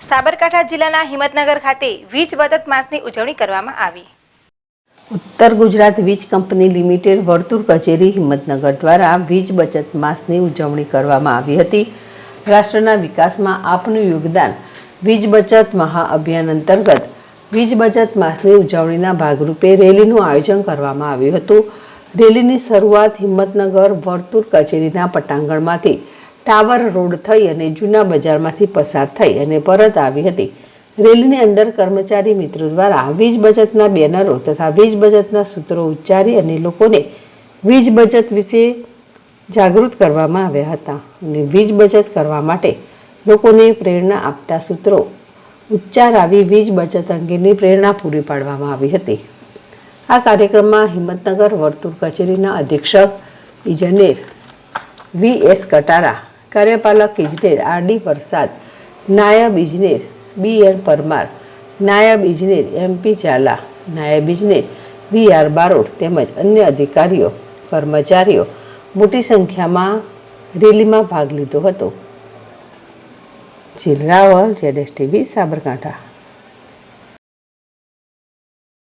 સાબરકાંઠા જિલ્લાના હિંમતનગર ખાતે વીજ બચત માસની ઉજવણી કરવામાં આવી। ઉત્તર ગુજરાત વીજ કંપની લિમિટેડ વર્તુળ કચેરી હિંમતનગર દ્વારા વીજ બચત માસની ઉજવણી કરવામાં આવી હતી। રાષ્ટ્રના વિકાસમાં આપનું યોગદાન વીજ બચત મહાઅભિયાન અંતર્ગત વીજ બચત માસની ઉજવણીના ભાગરૂપે રેલીનું આયોજન કરવામાં આવ્યું હતું। રેલીની શરૂઆત હિંમતનગર વર્તુળ કચેરીના પટાંગણમાંથી ટાવર રોડ થઈ અને જૂના બજારમાંથી પસાર થઈ અને પરત આવી હતી। રેલીની અંદર કર્મચારી મિત્રો દ્વારા વીજ બચતના બેનરો તથા વીજ બચતના સૂત્રો ઉચ્ચારી અને લોકોને વીજ બચત વિશે જાગૃત કરવામાં આવ્યા હતા અને વીજ બચત કરવા માટે લોકોને પ્રેરણા આપતા સૂત્રો ઉચ્ચારાવી વીજ બચત અંગેની પ્રેરણા પૂરી પાડવામાં આવી હતી। આ કાર્યક્રમમાં હિંમતનગર વર્તુળ કચેરીના અધિક્ષક ઇજનેર વી.એસ. કટારા, કાર્યપાલક ઇજનેર આર.ડી. વરસાદ, નાયબ ઇજનેર બી.એન. પરમાર, નાયબ ઇજનેર એમ.પી. ઝાલા, નાયબ ઇજનેર વી.આર. બારોટ તેમજ અન્ય અધિકારીઓ કર્મચારીઓ મોટી સંખ્યામાં રેલીમાં ભાગ લીધો હતો। જીલ રાવલ, ZSTV, સાબરકાંઠા।